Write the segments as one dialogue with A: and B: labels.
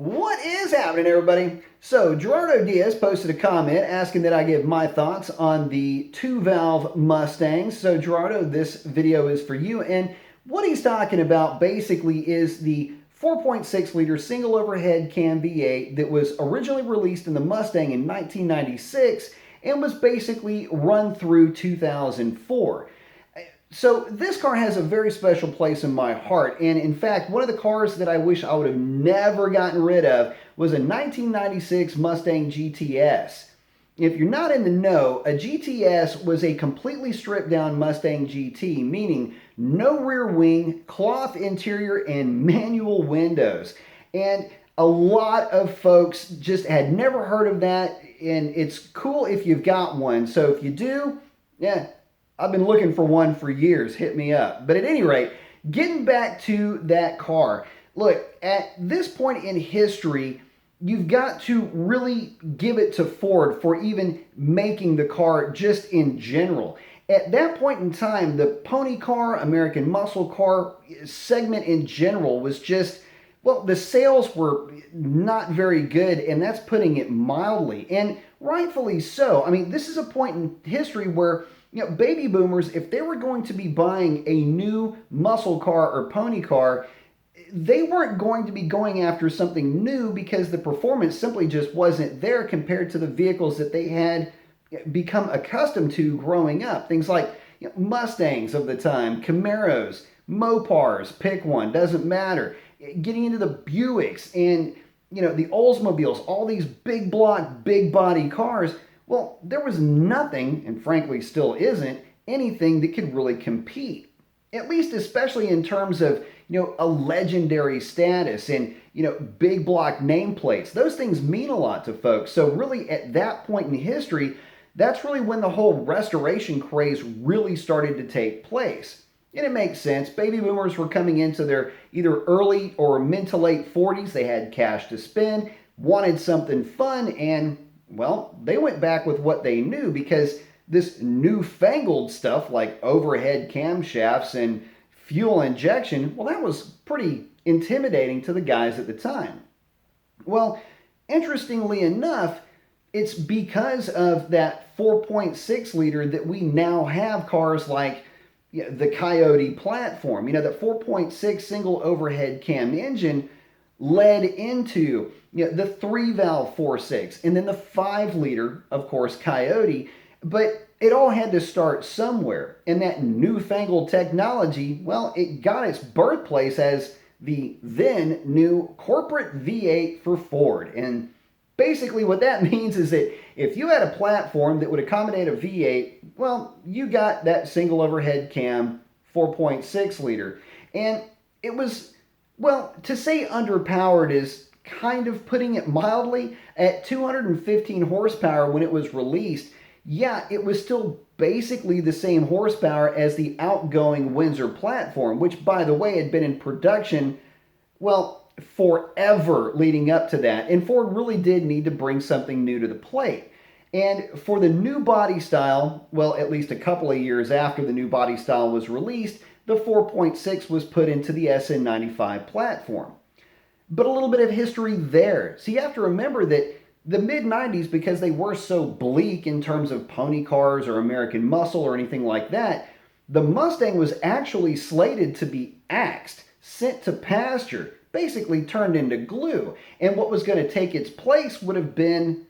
A: What is happening, everybody? So, Gerardo Diaz posted a comment asking that I give my thoughts on the two-valve Mustangs. So, Gerardo, this video is for you. And what he's talking about basically is the 4.6-liter single overhead cam V8 that was originally released in the Mustang in 1996 and was basically run through 2004. So this car has a very special place in my heart, and in fact, one of the cars that I wish I would have never gotten rid of was a 1996 Mustang GTS. If you're not in the know, a GTS was a completely stripped down Mustang GT, meaning no rear wing, cloth interior, and manual windows. And a lot of folks just had never heard of that, and it's cool if you've got one. So if you do, yeah, I've been looking for one for years. Hit me up. But at any rate, getting back to that car. Look, at this point in history, you've got to really give it to Ford for even making the car just in general. At that point in time, the pony car, American muscle car segment in general was just, well, the sales were not very good, and that's putting it mildly. And rightfully so. I mean, this is a point in history where baby boomers, if they were going to be buying a new muscle car or pony car, they weren't going to be going after something new because the performance simply just wasn't there compared to the vehicles that they had become accustomed to growing up. Things like Mustangs of the time, Camaros, Mopars, pick one, doesn't matter. Getting into the Buicks and the Oldsmobiles, all these big block, big body cars. Well, there was nothing, and frankly still isn't, anything that could really compete. At least especially in terms of, a legendary status and, big block nameplates. Those things mean a lot to folks. So really at that point in history, that's really when the whole restoration craze really started to take place. And it makes sense. Baby boomers were coming into their either early or mid to late 40s. They had cash to spend, wanted something fun, and well, they went back with what they knew because this newfangled stuff like overhead camshafts and fuel injection, well, that was pretty intimidating to the guys at the time. Well, interestingly enough, it's because of that 4.6 liter that we now have cars like the Coyote platform. That 4.6 single overhead cam engine led into the 3-valve 4.6 and then the 5-liter, of course, Coyote. But it all had to start somewhere. And that newfangled technology, well, it got its birthplace as the then new corporate V8 for Ford. And basically what that means is that if you had a platform that would accommodate a V8, well, you got that single overhead cam 4.6 liter. And it was, well, to say underpowered is kind of putting it mildly. At 215 horsepower when it was released, yeah, it was still basically the same horsepower as the outgoing Windsor platform, which, by the way, had been in production, well, forever leading up to that. And Ford really did need to bring something new to the plate. And for the new body style, well, at least a couple of years after the new body style was released, the 4.6 was put into the SN95 platform. But a little bit of history there. So you have to remember that the mid-90s, because they were so bleak in terms of pony cars or American muscle or anything like that, the Mustang was actually slated to be axed, sent to pasture, basically turned into glue. And what was going to take its place would have been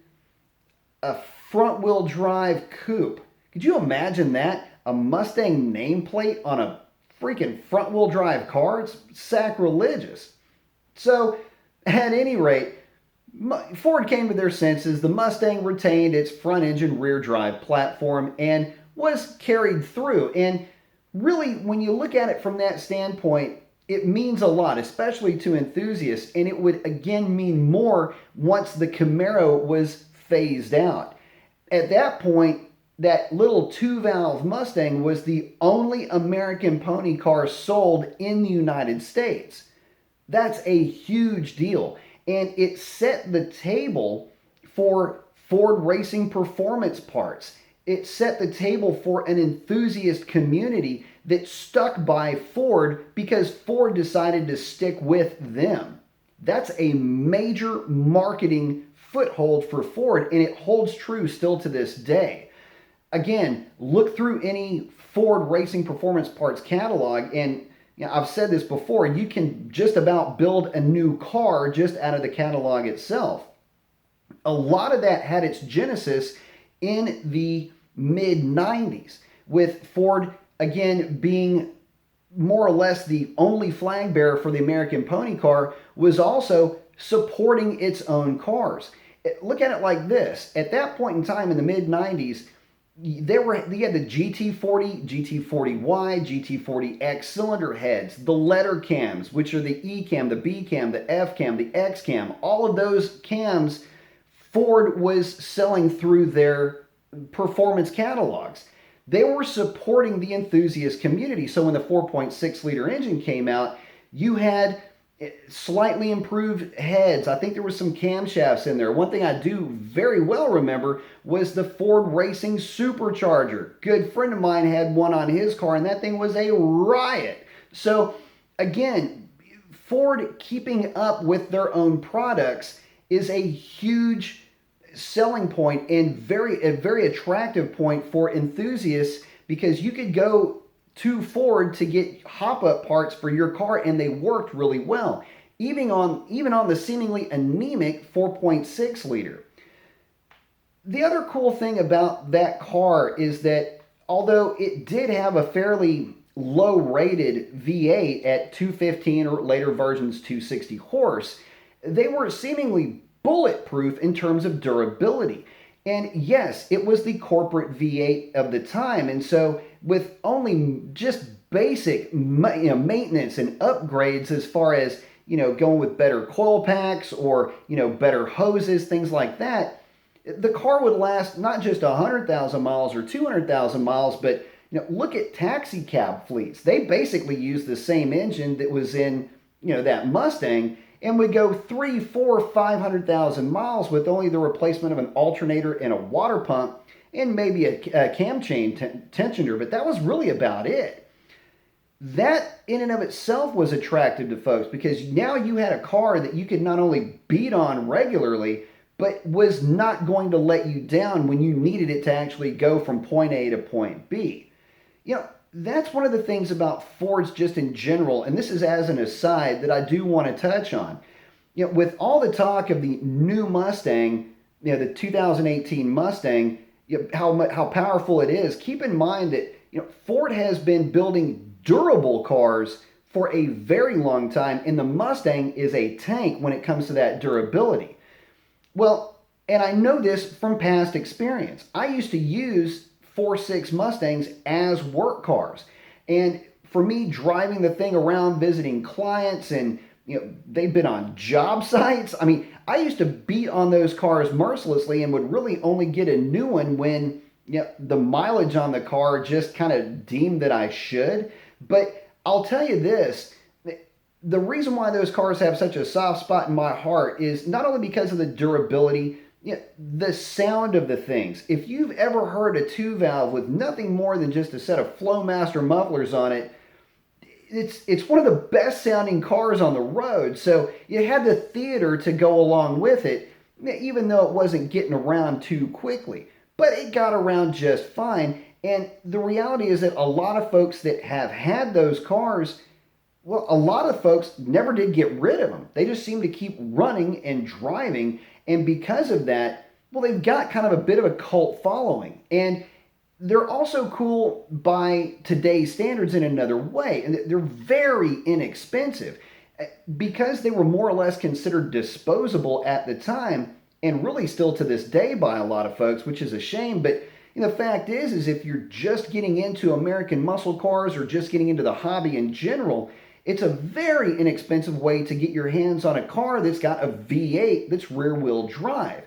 A: a front-wheel drive coupe. Could you imagine that? A Mustang nameplate on a freaking front-wheel drive car? It's sacrilegious. So, at any rate, Ford came to their senses. The Mustang retained its front-engine rear-drive platform and was carried through. And really, when you look at it from that standpoint, it means a lot, especially to enthusiasts. And it would, again, mean more once the Camaro was phased out. At that point, that little 2-valve Mustang was the only American pony car sold in the United States. That's a huge deal. And it set the table for Ford racing performance parts. It set the table for an enthusiast community that stuck by Ford because Ford decided to stick with them. That's a major marketing foothold for Ford, and it holds true still to this day. Again, look through any Ford Racing Performance Parts catalog, and I've said this before, you can just about build a new car just out of the catalog itself. A lot of that had its genesis in the mid 90s, with Ford again being more or less the only flag bearer for the American pony car, was also supporting its own cars. Look at it like this. At that point in time in the mid 90s, you had the GT40, GT40Y, GT40X cylinder heads, the letter cams, which are the E cam, the B cam, the F cam, the X cam. All of those cams Ford was selling through their performance catalogs. They were supporting the enthusiast community. So when the 4.6 liter engine came out, you had slightly improved heads. I think there was some camshafts in there. One thing I do very well remember was the Ford Racing Supercharger. Good friend of mine had one on his car, and that thing was a riot. So again, Ford keeping up with their own products is a huge selling point and a very attractive point for enthusiasts, because you could go to Ford to get hop-up parts for your car, and they worked really well, even on the seemingly anemic 4.6 liter. The other cool thing about that car is that although it did have a fairly low-rated V8 at 215 or later versions 260 horse, they were seemingly bulletproof in terms of durability. And yes, it was the corporate V8 of the time. And so with only just basic maintenance and upgrades as far as going with better coil packs or better hoses, things like that, the car would last not just 100,000 miles or 200,000 miles, but look at taxi cab fleets. They basically use the same engine that was in that Mustang, and would go 300,000, 400,000, 500,000 miles with only the replacement of an alternator and a water pump and maybe a cam chain tensioner, but that was really about it. That in and of itself was attractive to folks, because now you had a car that you could not only beat on regularly, but was not going to let you down when you needed it to actually go from point A to point B. That's one of the things about Fords just in general, and this is as an aside that I do want to touch on. With all the talk of the new Mustang, the 2018 Mustang, how powerful it is, keep in mind that Ford has been building durable cars for a very long time, and the Mustang is a tank when it comes to that durability. Well, and I know this from past experience. I used to use 4.6 Mustangs as work cars. And for me, driving the thing around, visiting clients, and they've been on job sites. I mean, I used to beat on those cars mercilessly and would really only get a new one when the mileage on the car just kind of deemed that I should. But I'll tell you this, the reason why those cars have such a soft spot in my heart is not only because of the durability, the sound of the things. If you've ever heard a 2-valve with nothing more than just a set of Flowmaster mufflers on it, it's one of the best sounding cars on the road. So you had the theater to go along with it, even though it wasn't getting around too quickly. But it got around just fine. And the reality is that a lot of folks that have had those cars, well, a lot of folks never did get rid of them. They just seem to keep running and driving. And because of that, well, they've got kind of a bit of a cult following. And they're also cool by today's standards in another way. And they're very inexpensive. Because they were more or less considered disposable at the time, and really still to this day by a lot of folks, which is a shame. But the fact is if you're just getting into American muscle cars or just getting into the hobby in general, it's a very inexpensive way to get your hands on a car that's got a V8 that's rear-wheel drive.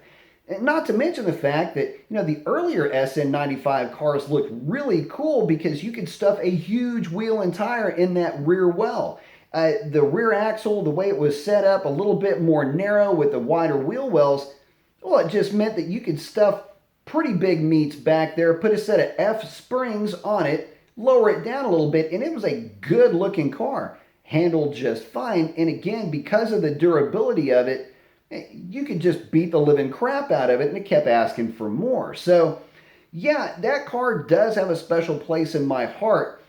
A: And not to mention the fact that, the earlier SN95 cars looked really cool because you could stuff a huge wheel and tire in that rear well. The rear axle, the way it was set up, a little bit more narrow with the wider wheel wells, well, it just meant that you could stuff pretty big meats back there, put a set of F springs on it, lower it down a little bit, and it was a good-looking car. handled just fine. And again, because of the durability of it, you could just beat the living crap out of it, and it kept asking for more. So yeah, that car does have a special place in my heart,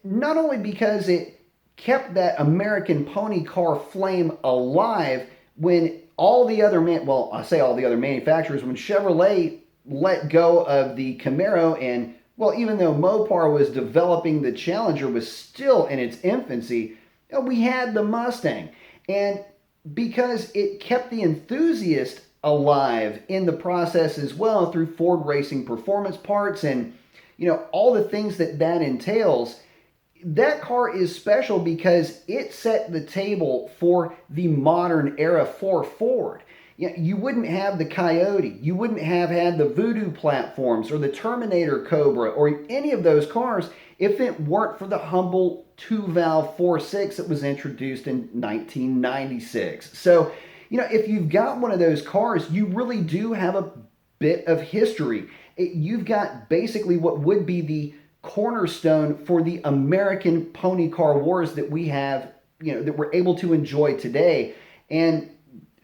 A: not only because it kept that American pony car flame alive when all the other I say all the other manufacturers, when Chevrolet let go of the Camaro, and well, even though Mopar was developing, the Challenger was still in its infancy, we had the Mustang. And because it kept the Enthusiast alive in the process as well through Ford Racing performance parts and all the things that entails, that car is special because it set the table for the modern era for Ford. You wouldn't have the Coyote, you wouldn't have had the Voodoo platforms or the Terminator Cobra or any of those cars if it weren't for the humble two-valve 4.6 that was introduced in 1996. So, if you've got one of those cars, you really do have a bit of history. You've got basically what would be the cornerstone for the American pony car wars that we have, that we're able to enjoy today and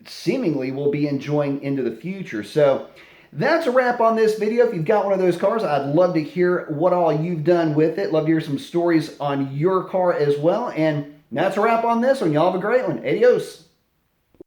A: seemingly will be enjoying into the future. So that's a wrap on this video. If you've got one of those cars, I'd love to hear what all you've done with it. Love to hear some stories on your car as well. And that's a wrap on this one. Y'all have a great one. Adios.